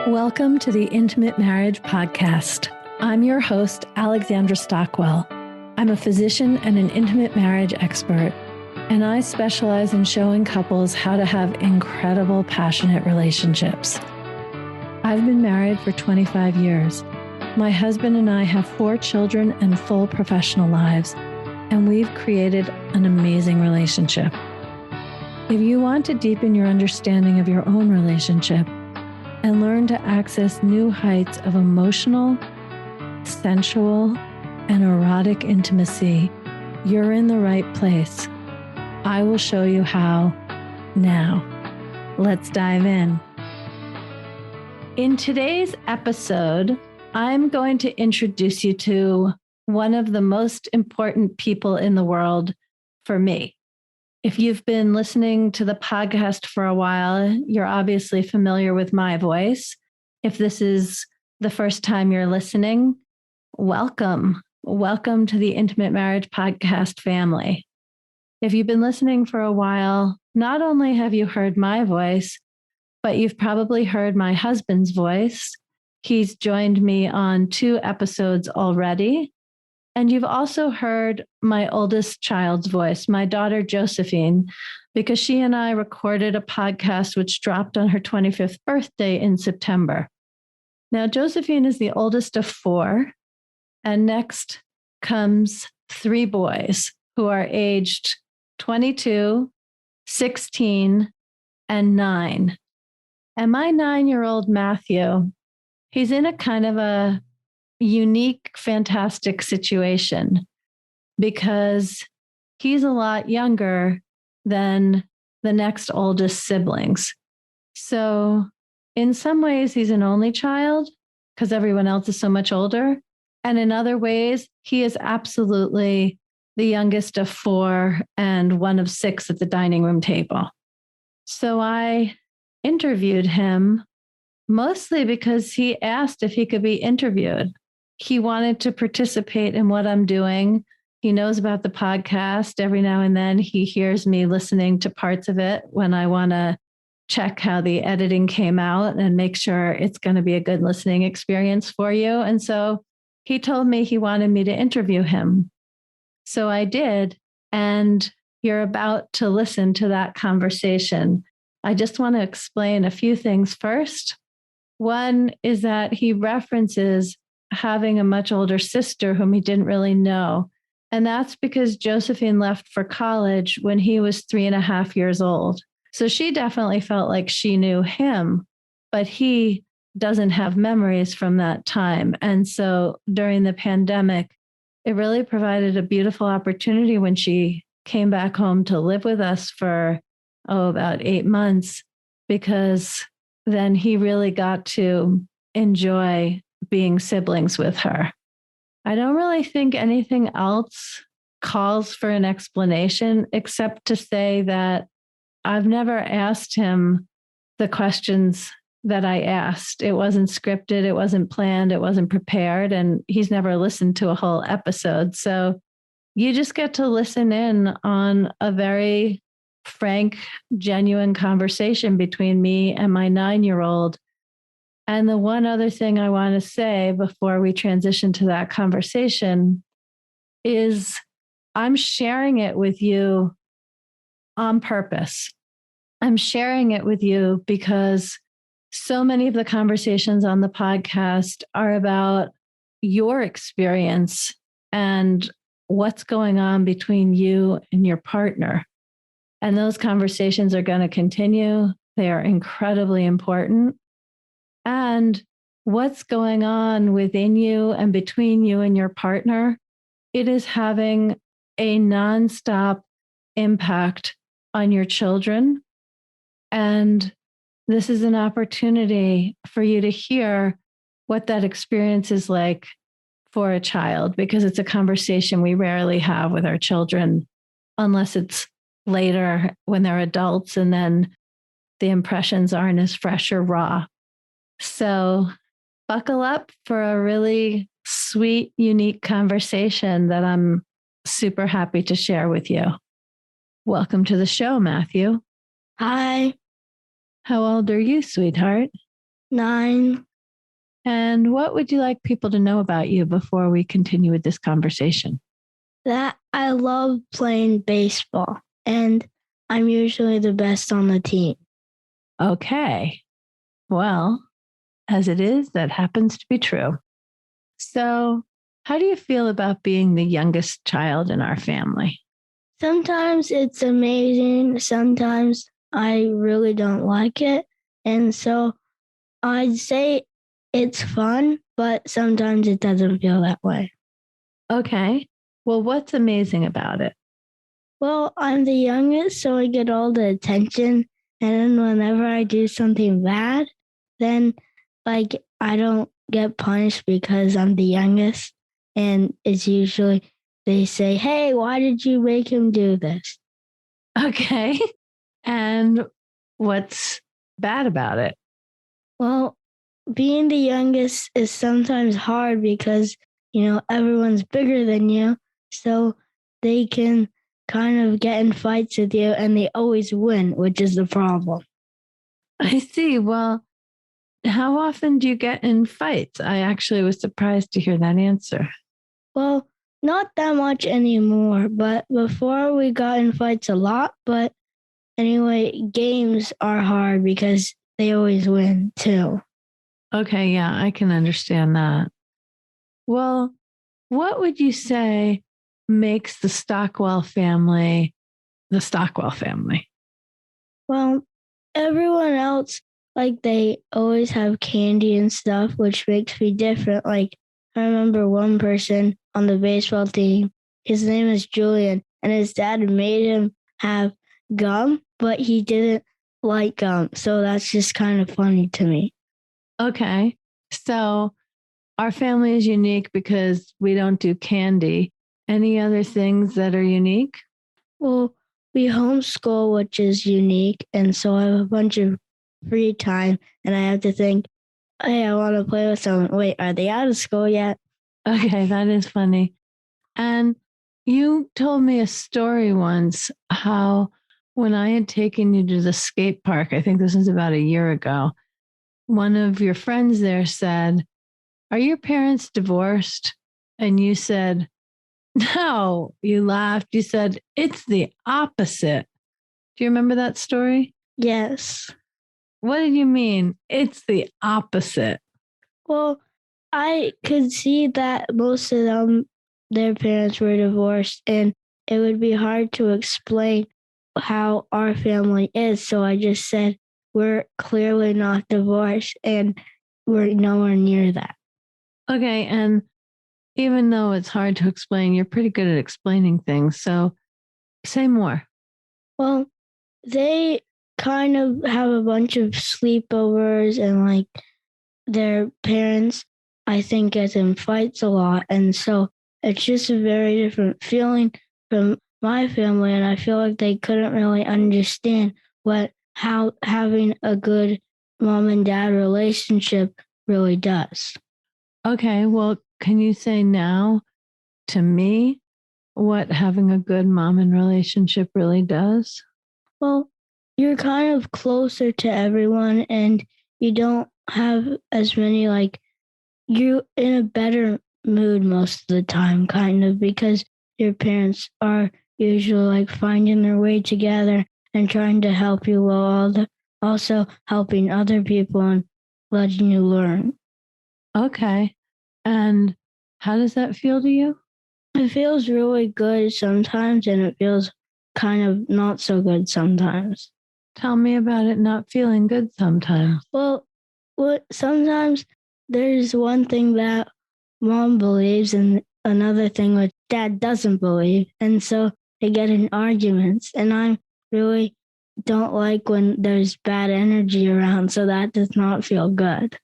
Welcome to the Intimate Marriage Podcast. I'm your host, Alexandra Stockwell. I'm a physician and an intimate marriage expert, and I specialize in showing couples how to have incredible, passionate relationships. I've been married for 25 years. My husband and I have 4 children and full professional lives, and we've created an amazing relationship. If you want to deepen your understanding of your own relationship and learn to access new heights of emotional, sensual, and erotic intimacy, you're in the right place. I will show you how now. Let's dive in. In today's episode, I'm going to introduce you to one of the most important people in the world for me. If you've been listening to the podcast for a while, you're obviously familiar with my voice. If this is the first time you're listening, welcome. Welcome to the Intimate Marriage Podcast family. If you've been listening for a while, not only have you heard my voice, but you've probably heard my husband's voice. He's joined me on 2 episodes already. And you've also heard my oldest child's voice, my daughter, Josephine, because she and I recorded a podcast which dropped on her 25th birthday in September. Now, Josephine is the oldest of 4, and next comes 3 boys who are aged 22, 16, and 9. And my 9-year-old Matthew, he's in a kind of a unique, fantastic situation because he's a lot younger than the next oldest siblings. So in some ways, he's an only child because everyone else is so much older. And in other ways, he is absolutely the youngest of 4 and one of 6 at the dining room table. So I interviewed him mostly because he asked if he could be interviewed. He wanted to participate in what I'm doing. He knows about the podcast. Every now and then he hears me listening to parts of it when I want to check how the editing came out and make sure it's going to be a good listening experience for you. And so he told me he wanted me to interview him. So I did. And you're about to listen to that conversation. I just want to explain a few things first. One is that he references having a much older sister whom he didn't really know. And that's because Josephine left for college when he was 3.5 years old. So she definitely felt like she knew him, but he doesn't have memories from that time. And so during the pandemic, it really provided a beautiful opportunity when she came back home to live with us for, about 8 months, because then he really got to enjoy being siblings with her. I don't really think anything else calls for an explanation except to say that I've never asked him the questions that I asked. It wasn't scripted, it wasn't planned, it wasn't prepared, and he's never listened to a whole episode. So you just get to listen in on a very frank, genuine conversation between me and my 9-year-old. And the one other thing I want to say before we transition to that conversation is I'm sharing it with you on purpose. I'm sharing it with you because so many of the conversations on the podcast are about your experience and what's going on between you and your partner. And those conversations are going to continue. They are incredibly important. And what's going on within you and between you and your partner, it is having a nonstop impact on your children. And this is an opportunity for you to hear what that experience is like for a child, because it's a conversation we rarely have with our children unless it's later when they're adults and then the impressions aren't as fresh or raw. So buckle up for a really sweet, unique conversation that I'm super happy to share with you. Welcome to the show, Matthew. Hi. How old are you, sweetheart? 9. And what would you like people to know about you before we continue with this conversation? That I love playing baseball, and I'm usually the best on the team. Okay. Well, as it is, that happens to be true. So, how do you feel about being the youngest child in our family? Sometimes it's amazing, sometimes I really don't like it. And so I'd say it's fun, but sometimes it doesn't feel that way. Okay. Well, what's amazing about it? Well, I'm the youngest, so I get all the attention. And then whenever I do something bad, then I don't get punished because I'm the youngest. And it's usually they say, "Hey, why did you make him do this?" Okay. And what's bad about it? Well, being the youngest is sometimes hard because, everyone's bigger than you. So they can kind of get in fights with you and they always win, which is the problem. I see. Well, how often do you get in fights? I actually was surprised to hear that answer. Well, not that much anymore, but before we got in fights a lot. But anyway, games are hard because they always win too. Okay. Yeah, I can understand that. Well, what would you say makes the Stockwell family the Stockwell family? Well, everyone else, they always have candy and stuff, which makes me different. Like, I remember one person on the baseball team, his name is Julian, and his dad made him have gum, but he didn't like gum. So that's just kind of funny to me. Okay. So our family is unique because we don't do candy. Any other things that are unique? Well, we homeschool, which is unique. And so I have a bunch of free time, and I have to think, hey, I want to play with someone. Wait, are they out of school yet? Okay, that is funny. And you told me a story once how when I had taken you to the skate park, I think this was about a year ago, one of your friends there said, "Are your parents divorced?" And you said, "No." You laughed. You said, "It's the opposite." Do you remember that story? Yes. What did you mean? It's the opposite. Well, I could see that most of them, their parents were divorced, and it would be hard to explain how our family is. So I just said, we're clearly not divorced, and we're nowhere near that. Okay. And even though it's hard to explain, you're pretty good at explaining things. So say more. Well, they kind of have a bunch of sleepovers, and their parents, I think, get in fights a lot. And so it's just a very different feeling from my family. And I feel like they couldn't really understand how having a good mom and dad relationship really does. Okay. Well, can you say now to me what having a good mom and relationship really does? Well, you're kind of closer to everyone, and you don't have as many, you're in a better mood most of the time, kind of, because your parents are usually finding their way together and trying to help you while also helping other people and letting you learn. Okay. And how does that feel to you? It feels really good sometimes, and it feels kind of not so good sometimes. Tell me about it not feeling good sometimes. Well, sometimes there's one thing that mom believes and another thing which dad doesn't believe. And so they get in arguments. And I really don't like when there's bad energy around. So that does not feel good.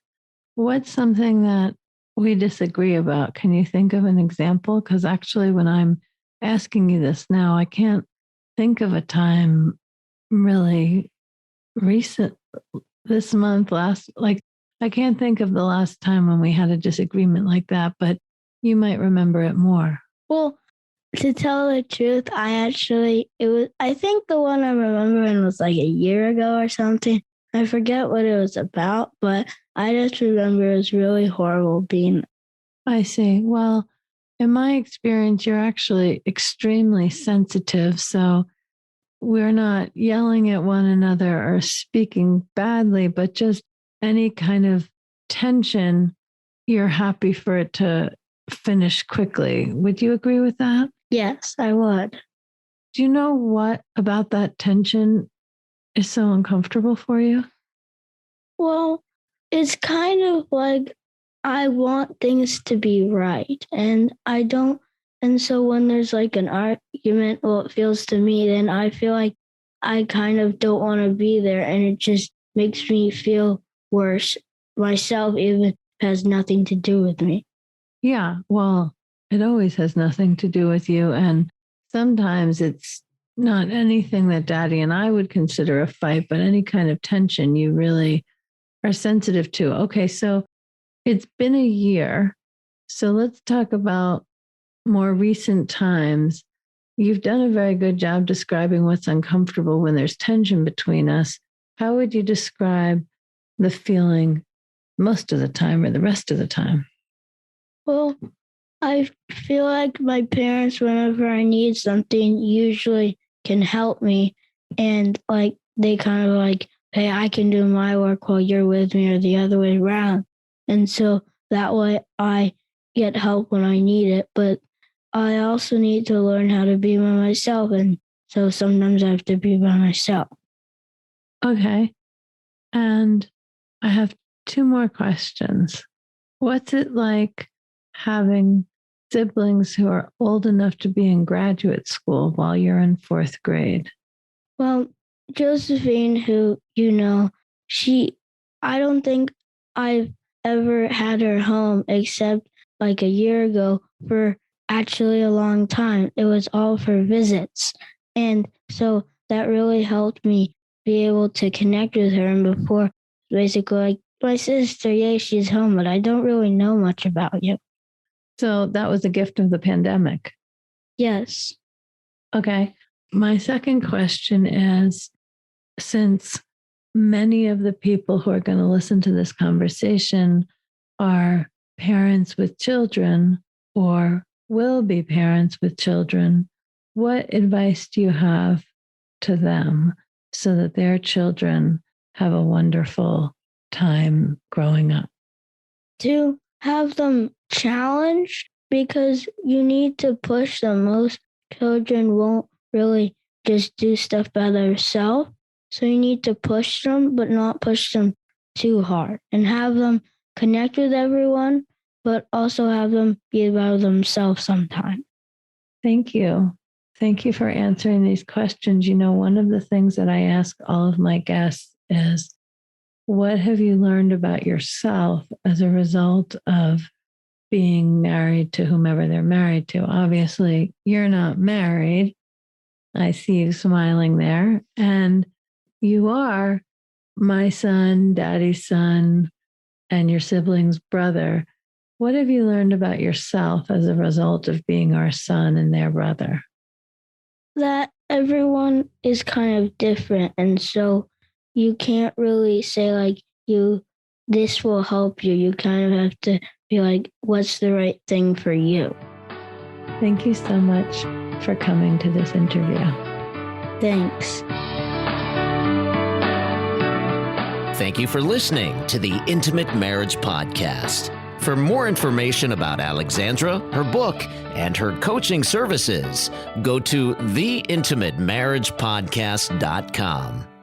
What's something that we disagree about? Can you think of an example? Because actually, when I'm asking you this now, I can't think of a time really recent this month, I can't think of the last time when we had a disagreement like that, but you might remember it more. Well, to tell the truth, I think the one I'm remembering was like a year ago or something. I forget what it was about, but I just remember it was really horrible being. I see. Well, in my experience, you're actually extremely sensitive. So we're not yelling at one another or speaking badly, but just any kind of tension, you're happy for it to finish quickly. Would you agree with that? Yes, I would. Do you know what about that tension is so uncomfortable for you? Well, it's kind of like I want things to be right, and I don't. And so when there's like an argument, well, it feels to me, then I feel like I kind of don't want to be there, and it just makes me feel worse myself, even if it has nothing to do with me. Yeah, well, it always has nothing to do with you. And sometimes it's not anything that Daddy and I would consider a fight, but any kind of tension you really are sensitive to. Okay, so it's been a year. So let's talk about more recent times. You've done a very good job describing what's uncomfortable when there's tension between us. How would you describe the feeling most of the time or the rest of the time? Well, I feel like my parents, whenever I need something, usually can help me. And like they kind of like, hey, I can do my work while you're with me, or the other way around. And so that way I get help when I need it. But I also need to learn how to be by myself. And so sometimes I have to be by myself. Okay. And I have two more questions. What's it like having siblings who are old enough to be in graduate school while you're in fourth grade? Well, Josephine, who, I don't think I've ever had her home except like a year ago for actually a long time. It was all for visits. And so that really helped me be able to connect with her. And before, basically, like, my sister, yeah, she's home, but I don't really know much about you. So that was a gift of the pandemic. Yes. Okay. My second question is, since many of the people who are going to listen to this conversation are parents with children or will be parents with children, what advice do you have to them so that their children have a wonderful time growing up? To have them challenged, because you need to push them. Most children won't really just do stuff by themselves. So you need to push them, but not push them too hard, and have them connect with everyone, but also have them be about themselves sometimes. Thank you. Thank you for answering these questions. You know, one of the things that I ask all of my guests is, what have you learned about yourself as a result of being married to whomever they're married to? Obviously, you're not married. I see you smiling there. And you are my son, Daddy's son, and your sibling's brother. What have you learned about yourself as a result of being our son and their brother? That everyone is kind of different. And so you can't really say like this will help you. You kind of have to be like, what's the right thing for you? Thank you so much for coming to this interview. Thanks. Thank you for listening to the Intimate Marriage Podcast. For more information about Alexandra, her book, and her coaching services, go to theintimatemarriagepodcast.com.